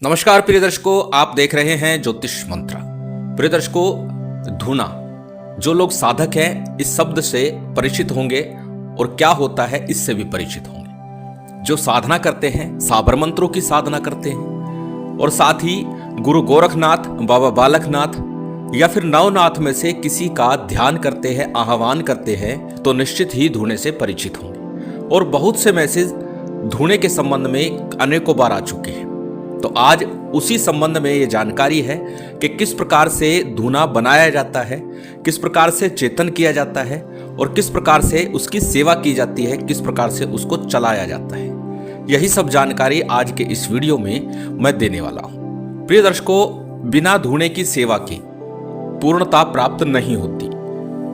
नमस्कार प्रिय दर्शकों, आप देख रहे हैं ज्योतिष मंत्र। प्रिय दर्शकों, धूना, जो लोग साधक हैं इस शब्द से परिचित होंगे और क्या होता है इससे भी परिचित होंगे। जो साधना करते हैं, साबर मंत्रों की साधना करते हैं और साथ ही गुरु गोरखनाथ, बाबा बालकनाथ या फिर नवनाथ में से किसी का ध्यान करते हैं, आह्वान करते हैं, तो निश्चित ही धूने से परिचित होंगे। और बहुत से मैसेज धूने के संबंध में अनेकों बार आ चुके हैं। तो आज उसी संबंध में ये जानकारी है कि किस प्रकार से धूना बनाया जाता है, किस प्रकार से चेतन किया जाता है और किस प्रकार से उसकी सेवा की जाती है, किस प्रकार से उसको चलाया जाता है। यही सब जानकारी आज के इस वीडियो में मैं देने वाला हूं। प्रिय दर्शकों, बिना धूने की सेवा के पूर्णता प्राप्त नहीं होती।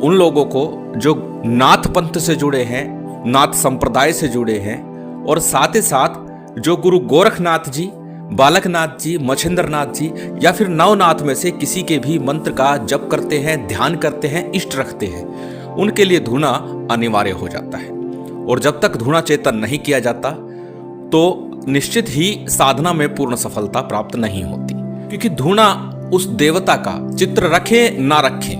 उन लोगों को जो नाथ पंथ से जुड़े हैं, नाथ संप्रदाय से जुड़े हैं और साथ ही साथ जो गुरु गोरखनाथ जी, बालकनाथ जी, मच्छिंद्रनाथ जी या फिर नवनाथ में से किसी के भी मंत्र का जप करते हैं, ध्यान करते हैं, इष्ट रखते हैं, उनके लिए धूना अनिवार्य हो जाता है। और जब तक धूना चेतन नहीं किया जाता तो निश्चित ही साधना में पूर्ण सफलता प्राप्त नहीं होती। क्योंकि धूना उस देवता का, चित्र रखे ना रखे,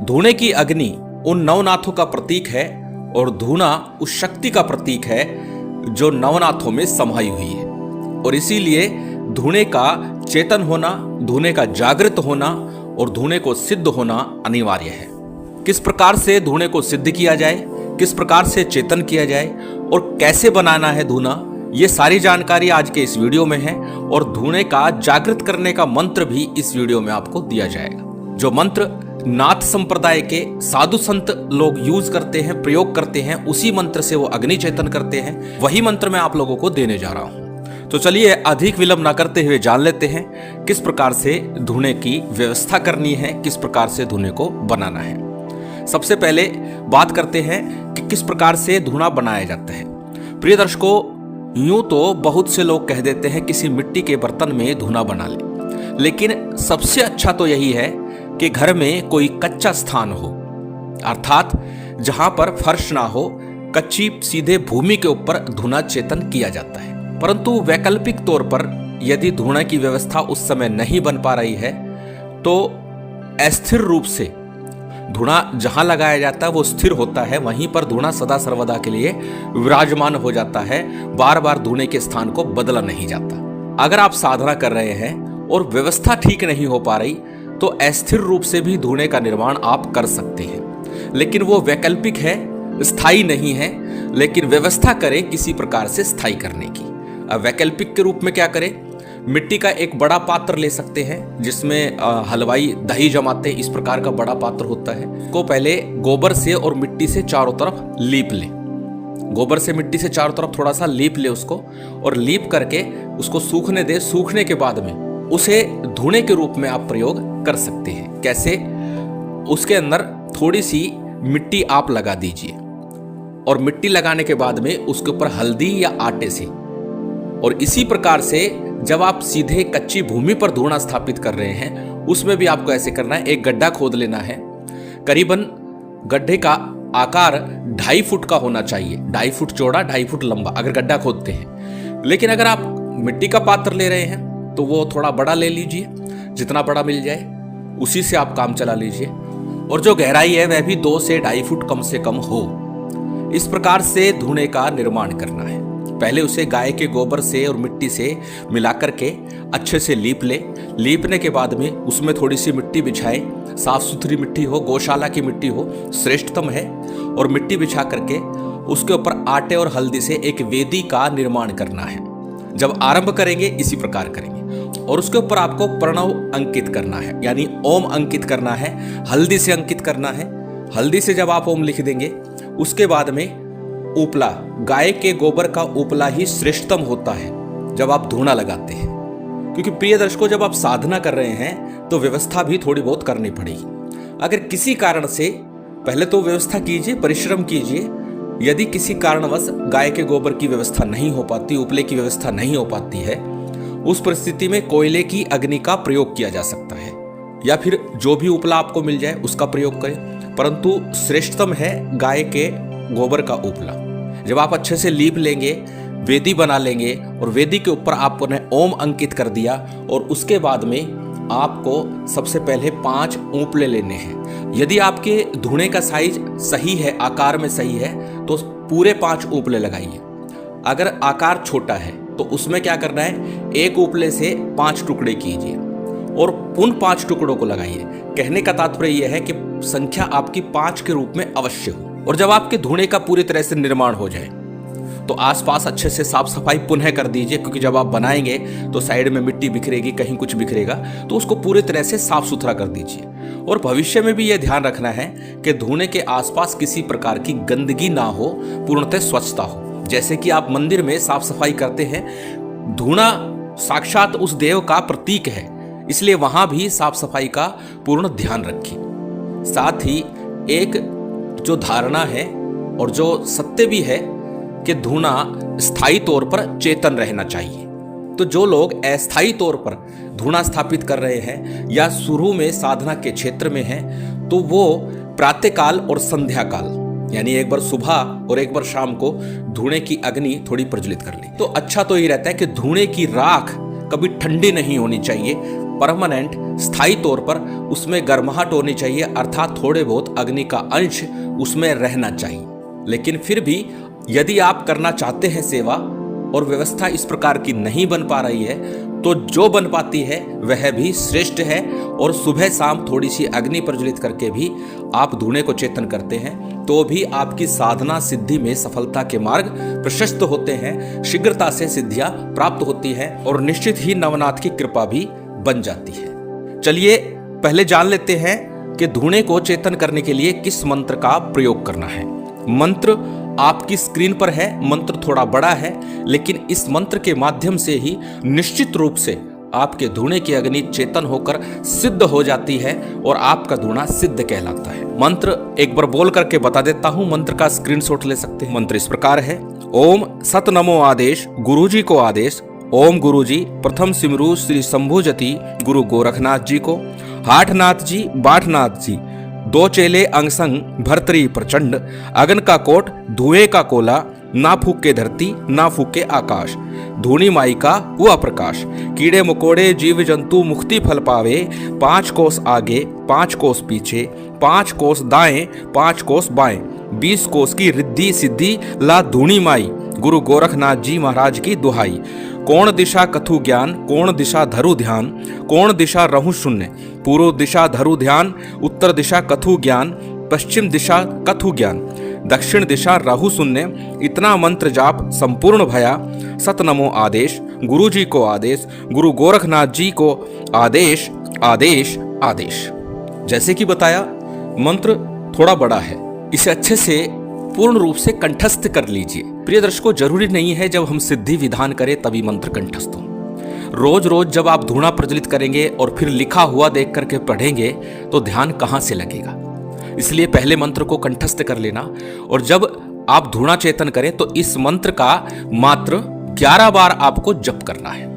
धूने की अग्नि उन नवनाथों का प्रतीक है और धूना उस शक्ति का प्रतीक है जो नवनाथों में समाई हुई है। और इसीलिए धूने का चेतन होना, धूने का जागृत होना और धूने को सिद्ध होना अनिवार्य है। किस प्रकार से धूने को सिद्ध किया जाए, किस प्रकार से चेतन किया जाए और कैसे बनाना है धूना, ये सारी जानकारी आज के इस वीडियो में है। और धूने का जागृत करने का मंत्र भी इस वीडियो में आपको दिया जाएगा। जो मंत्र नाथ संप्रदाय के साधु संत लोग यूज करते हैं, प्रयोग करते हैं, उसी मंत्र से वो अग्नि चेतन करते हैं, वही मंत्र मैं आप लोगों को देने जा रहा हूं। तो चलिए अधिक विलंब न करते हुए जान लेते हैं किस प्रकार से धूने की व्यवस्था करनी है, किस प्रकार से धूने को बनाना है। सबसे पहले बात करते हैं कि किस प्रकार से धूना बनाया जाता है। प्रिय दर्शकों, यूं तो बहुत से लोग कह देते हैं किसी मिट्टी के बर्तन में धूना बना ले, लेकिन सबसे अच्छा तो यही है कि घर में कोई कच्चा स्थान हो, अर्थात जहां पर फर्श ना हो, कच्ची सीधे भूमि के ऊपर धूना चेतन किया जाता है। परंतु वैकल्पिक तौर पर यदि धूना की व्यवस्था उस समय नहीं बन पा रही है तो अस्थिर रूप से धूना जहां लगाया जाता है वो स्थिर होता है, वहीं पर धूना सदा सर्वदा के लिए विराजमान हो जाता है, बार बार धूने के स्थान को बदला नहीं जाता। अगर आप साधना कर रहे हैं और व्यवस्था ठीक नहीं हो पा रही तो अस्थिर रूप से भी धूने का निर्माण आप कर सकते हैं, लेकिन वो वैकल्पिक है, स्थायी नहीं है। लेकिन व्यवस्था करें किसी प्रकार से स्थायी करने की। वैकल्पिक के रूप में क्या करें, मिट्टी का एक बड़ा पात्र ले सकते हैं जिसमें हलवाई दही जमाते हैं, इस प्रकार का बड़ा पात्र होता है। को पहले गोबर से और मिट्टी से चारों तरफ लीप ले, गोबर से मिट्टी से चारों तरफ थोड़ा सा लीप ले उसको, और लीप करके उसको सूखने दे। सूखने के बाद में उसे धूने के रूप में आप प्रयोग कर सकते हैं। कैसे? उसके अंदर थोड़ी सी मिट्टी आप लगा दीजिए और मिट्टी लगाने के बाद में उसके ऊपर हल्दी या आटे से, और इसी प्रकार से जब आप सीधे कच्ची भूमि पर धूना स्थापित कर रहे हैं उसमें भी आपको ऐसे करना है। एक गड्ढा खोद लेना है, करीबन गड्ढे का आकार 2.5 फुट का होना चाहिए, 2.5 फुट चौड़ा, 2.5 फुट लंबा अगर गड्ढा खोदते हैं। लेकिन अगर आप मिट्टी का पात्र ले रहे हैं तो वो थोड़ा बड़ा ले लीजिए, जितना बड़ा मिल जाए उसी से आप काम चला लीजिए। और जो गहराई है वह भी 2 से 2.5 फुट कम से कम हो। इस प्रकार से धूने का निर्माण करना है। पहले उसे गाय के गोबर से और मिट्टी से मिलाकर के अच्छे से लीप ले। लीपने के बाद में उसमें थोड़ी सी मिट्टी बिछाए, साफ सुथरी मिट्टी हो, गौशाला की मिट्टी हो, श्रेष्ठतम है। और मिट्टी बिछा करके उसके ऊपर आटे और हल्दी से एक वेदी का निर्माण करना है। जब आरंभ करेंगे इसी प्रकार करेंगे और उसके ऊपर आपको प्रणव अंकित करना है, यानी ओम अंकित करना है, हल्दी से अंकित करना है। हल्दी से जब आप ओम लिख देंगे उसके बाद में उपला, गाय के गोबर का उपला ही श्रेष्ठतम होता है जब आप धूना लगाते हैं। क्योंकि प्रिय दर्शकों, जब आप साधना कर रहे हैं तो व्यवस्था भी थोड़ी बहुत करनी पड़ेगी। अगर किसी कारण से, पहले तो व्यवस्था कीजिए, परिश्रम कीजिए। यदि किसी कारणवश गाय के गोबर की व्यवस्था नहीं हो पाती, उपले की व्यवस्था नहीं हो पाती है, उस परिस्थिति में कोयले की अग्नि का प्रयोग किया जा सकता है, या फिर जो भी उपला आपको मिल जाए उसका प्रयोग करें। परंतु श्रेष्ठतम है गाय के गोबर का उपला। जब आप अच्छे से लीप लेंगे, वेदी बना लेंगे और वेदी के ऊपर आपने ओम अंकित कर दिया और उसके बाद में आपको सबसे पहले 5 ऊपले लेने हैं। यदि आपके धुने का साइज सही है, आकार में सही है, तो पूरे 5 ऊपले लगाइए। अगर आकार छोटा है तो उसमें क्या करना है, एक ऊपले से 5 टुकड़े कीजिए और उन 5 टुकड़ों को लगाइए। कहने का तात्पर्य यह है कि संख्या आपकी 5 के रूप में अवश्य हो। और जब आपके धुने का पूरी तरह से निर्माण हो जाए तो आसपास अच्छे से साफ सफाई पुनः कर दीजिए, क्योंकि जब आप बनाएंगे तो साइड में मिट्टी बिखरेगी, कहीं कुछ बिखरेगा, तो उसको पूरी तरह से साफ सुथरा कर दीजिए। और भविष्य में भी यह ध्यान रखना है कि धुने के आसपास किसी प्रकार की गंदगी ना हो, पूर्णतः स्वच्छता हो। जैसे कि आप मंदिर में साफ सफाई करते हैं, धुना साक्षात उस देव का प्रतीक है, इसलिए वहां भी साफ सफाई का पूर्ण ध्यान रखिए। साथ ही एक जो धारणा है और जो सत्य भी है कि धुना स्थायी तौर पर चेतन रहना चाहिए। तो जो लोग अस्थायी तौर पर धुना स्थापित कर रहे हैं या शुरू में साधना के क्षेत्र में हैं, तो वो प्रातःकाल और संध्या काल यानी एक बार सुबह और एक बार शाम को धुने की अग्नि थोड़ी प्रज्वलित कर ले। तो अच्छा तो ये रहता है कि धुने की राख कभी ठंडी नहीं होनी चाहिए, परमानेंट स्थायी तौर पर उसमें गर्माहट होनी चाहिए, अर्थात थोड़े बहुत अग्नि का अंश उसमें रहना चाहिए। लेकिन फिर भी यदि आप करना चाहते हैं सेवा और व्यवस्था इस प्रकार की नहीं बन पा रही है, तो जो बन पाती है वह भी श्रेष्ठ है। और सुबह शाम थोड़ी सी अग्नि प्रज्वलित करके भी आप धुने को चेतन करते हैं, तो भी आपकी साधना सिद्धि में सफलता के मार्ग प्रशस्त होते हैं, शीघ्रता से सिद्धियां प्राप्त होती हैं और निश्चित ही नवनाथ की कृपा भी बन जाती है। चलिए पहले जान लेते हैं कि धुने को चेतन करने के लिए किस मंत्र का प्रयोग करना है। मंत्र आपकी स्क्रीन पर है, मंत्र थोड़ा बड़ा है, लेकिन इस मंत्र के माध्यम से ही निश्चित रूप से आपके धुने की अग्नि चेतन होकर सिद्ध हो जाती है और आपका धुना सिद्ध कहलाता है। मंत्र एक बार बोल करके बता देता हूं, मंत्र का स्क्रीनशॉट ले सकते हैं। मंत्र इस प्रकार है, ओम सत नमो आदेश, गुरुजी को आदेश। ओम गुरुजी प्रथम सिमरू श्री शंभुजति गुरु गोरखनाथ जी को, हाटनाथ जी बाठनाथ जी, 2 चेले अंगसंग भरतरी प्रचंड, अगन का कोट धुएं का कोला, ना फूके धरती ना फूके आकाश, धूनी माई का हुआ प्रकाश, कीड़े मकोड़े जीव जंतु मुक्ति फल पावे, 5 कोस आगे 5 कोस पीछे, 5 कोस दाएं 5 कोस बाएं, 20 कोस की रिद्धि सिद्धि ला धूनी माई, गुरु गोरखनाथ जी महाराज की दुहाई। कौन दिशा कथु ज्ञान, कौन दिशा धरु ध्यान, कौन दिशा रहु शून्य, पूर्व दिशा धरु ध्यान, उत्तर दिशा कथु ज्ञान, पश्चिम दिशा कथु ज्ञान, दक्षिण दिशा राहु शून्य, इतना मंत्र जाप संपूर्ण भया, सत नमो आदेश, गुरु जी को आदेश, गुरु गोरखनाथ जी को आदेश आदेश आदेश। जैसे कि बताया मंत्र थोड़ा बड़ा है, इसे अच्छे से पूर्ण रूप से कंठस्थ कर लीजिए। प्रिय दर्शकों, जरूरी नहीं है जब हम सिद्धि विधान करें तभी मंत्र कंठस्थ हो। रोज रोज जब आप धुना प्रज्वलित करेंगे और फिर लिखा हुआ देख करके पढ़ेंगे तो ध्यान कहां से लगेगा। इसलिए पहले मंत्र को कंठस्थ कर लेना और जब आप धुना चेतन करें तो इस मंत्र का मात्र 11 बार आपको जप करना है।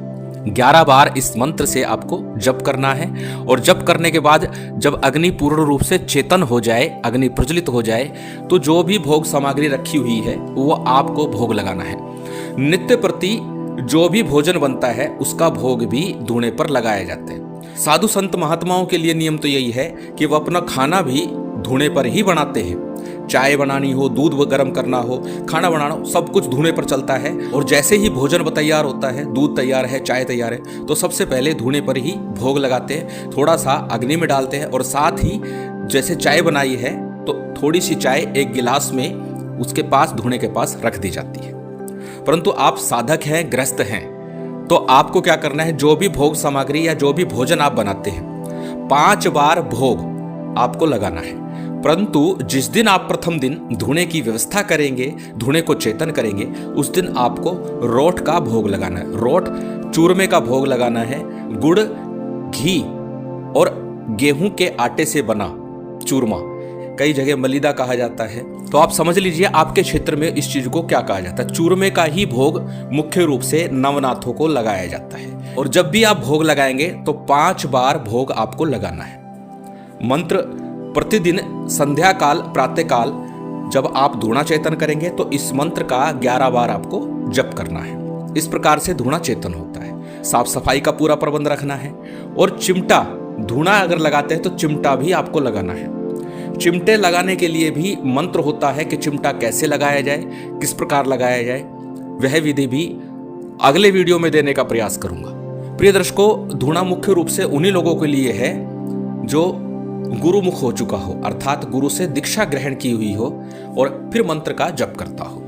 11 बार इस मंत्र से आपको जप करना है और जप करने के बाद जब अग्नि पूर्ण रूप से चेतन हो जाए, अग्नि प्रज्वलित हो जाए, तो जो भी भोग सामग्री रखी हुई है वो आपको भोग लगाना है। नित्य प्रति जो भी भोजन बनता है उसका भोग भी धुने पर लगाया जाता है। साधु संत महात्माओं के लिए नियम तो यही है कि वो अपना खाना भी धुने पर ही बनाते हैं। चाय बनानी हो, दूध गर्म करना हो, खाना बनाना हो, सब कुछ धुने पर चलता है। और जैसे ही भोजन तैयार होता है, दूध तैयार है, चाय तैयार है, तो सबसे पहले धुने पर ही भोग लगाते हैं, थोड़ा सा अग्नि में डालते हैं और साथ ही जैसे चाय बनाई है तो थोड़ी सी चाय एक गिलास में उसके पास धुने के पास रख दी जाती है। परंतु आप साधक हैं, गृहस्थ हैं, तो आपको क्या करना है, जो भी भोग सामग्री या जो भी भोजन आप बनाते हैं 5 बार भोग आपको लगाना है। परंतु जिस दिन आप प्रथम दिन धुने की व्यवस्था करेंगे, धुने को चेतन करेंगे, उस दिन आपको रोट का भोग लगाना है। रोट चूरमे का भोग लगाना है। गुड़, घी और गेहूं के आटे से बना चूरमा, कई जगह मलीदा कहा जाता है, तो आप समझ लीजिए आपके क्षेत्र में इस चीज को क्या कहा जाता है। चूरमे का ही भोग मुख्य रूप से नवनाथों को लगाया जाता है। और जब भी आप भोग लगाएंगे तो 5 बार भोग आपको लगाना है। मंत्र प्रतिदिन संध्या काल, प्रातः काल जब आप धूणा चेतन करेंगे तो इस मंत्र का 11 बार आपको जप करना है। इस प्रकार से धूणा चेतन होता है। साफ सफाई का पूरा प्रबंध रखना है और चिमटा, धूणा अगर लगाते हैं तो चिमटा भी आपको लगाना है। चिमटे लगाने के लिए भी मंत्र होता है कि चिमटा कैसे लगाया जाए, किस प्रकार लगाया जाए, वह विधि भी अगले वीडियो में देने का प्रयास करूंगा। प्रिय दर्शकों, धूणा मुख्य रूप से उन्हीं लोगों के लिए है जो गुरुमुख हो चुका हो, अर्थात गुरु से दीक्षा ग्रहण की हुई हो और फिर मंत्र का जप करता हो।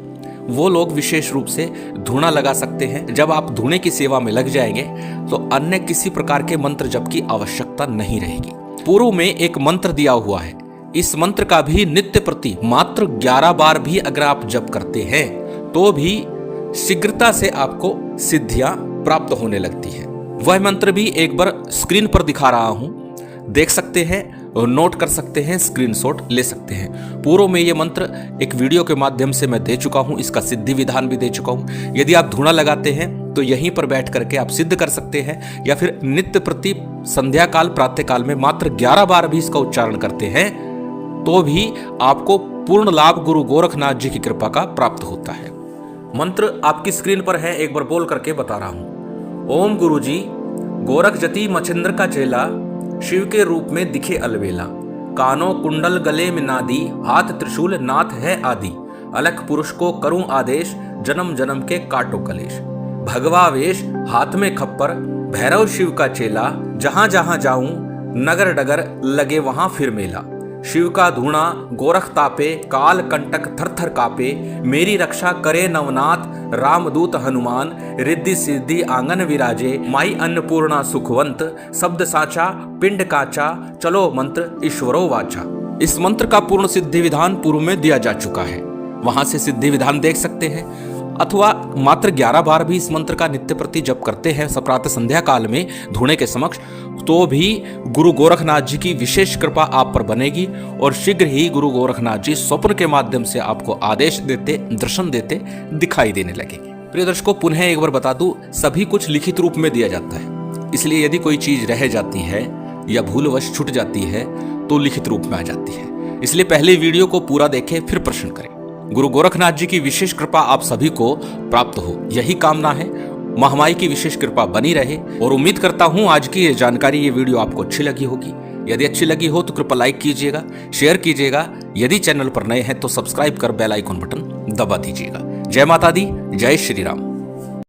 वो लोग विशेष रूप से धूणा लगा सकते हैं। जब आप धूणे की सेवा में लग जाएंगे तो अन्य किसी प्रकार के मंत्र जप की आवश्यकता नहीं रहेगी। पूर्व में एक मंत्र दिया हुआ है, इस मंत्र का भी नित्य प्रति मात्र 11 बार भी अगर आप जप करते हैं तो भी शीघ्रता से आपको सिद्धियां प्राप्त होने लगती है। वह मंत्र भी एक बार स्क्रीन पर दिखा रहा हूं, देख सकते हैं, नोट कर सकते हैं, स्क्रीनशॉट ले सकते हैं। पूर्व में ये मंत्र एक वीडियो के माध्यम से मैं दे चुका हूं, इसका सिद्धि विधान भी दे चुका हूं। यदि आप धूणा लगाते हैं तो यहीं पर बैठ करके आप सिद्ध कर सकते हैं, या फिर नित्य प्रति संध्या काल प्रातः काल में मात्र 11 बार भी इसका उच्चारण करते हैं तो भी आपको पूर्ण लाभ गुरु गोरखनाथ जी की कृपा का प्राप्त होता है। मंत्र आपकी स्क्रीन पर है, एक बार बोल करके बता रहा हूं। ओम गुरु जी, गोरख जति मच्छिंद्र का चेला, शिव के रूप में दिखे अलवेला, कानों कुंडल गले में नादी, हाथ त्रिशूल नाथ है आदि, अलख पुरुष को करूं आदेश, जन्म जन्म के काटो कलेश, भगवा वेश हाथ में खप्पर, भैरव शिव का चेला, जहां जहां जाऊं नगर डगर लगे वहां फिर मेला, शिव का धूणा गोरख तापे, काल कंटक थर थर कापे, मेरी रक्षा करे नवनाथ, रामदूत हनुमान, रिद्धि सिद्धि आंगन विराजे, माई अन्नपूर्णा सुखवंत, शब्द साचा पिंड काचा, चलो मंत्र ईश्वरो वाचा। इस मंत्र का पूर्ण सिद्धि विधान पूर्व में दिया जा चुका है, वहां से सिद्धि विधान देख सकते हैं। अथवा मात्र 11 बार भी इस मंत्र का नित्य प्रति जप करते हैं प्रातः संध्या काल में धूणे के समक्ष, तो भी गुरु गोरखनाथ जी की विशेष कृपा आप पर बनेगी और शीघ्र ही गुरु गोरखनाथ जी स्वप्न के माध्यम से आपको आदेश देते, दर्शन देते दिखाई देने लगेंगे। प्रिय दर्शकों, पुनः एक बार बता दूं, सभी कुछ लिखित रूप में दिया जाता है, इसलिए यदि कोई चीज रह जाती है या भूलवश छूट जाती है तो लिखित रूप में आ जाती है। इसलिए पहले वीडियो को पूरा देखें, फिर प्रश्न करें। गुरु गोरखनाथ जी की विशेष कृपा आप सभी को प्राप्त हो, यही कामना है। महामाई की विशेष कृपा बनी रहे और उम्मीद करता हूं आज की ये जानकारी, ये वीडियो आपको अच्छी लगी होगी। यदि अच्छी लगी हो तो कृपया लाइक कीजिएगा, शेयर कीजिएगा। यदि चैनल पर नए हैं तो सब्सक्राइब कर बेल आइकन बटन दबा दीजिएगा। जय माता दी, जय श्री राम।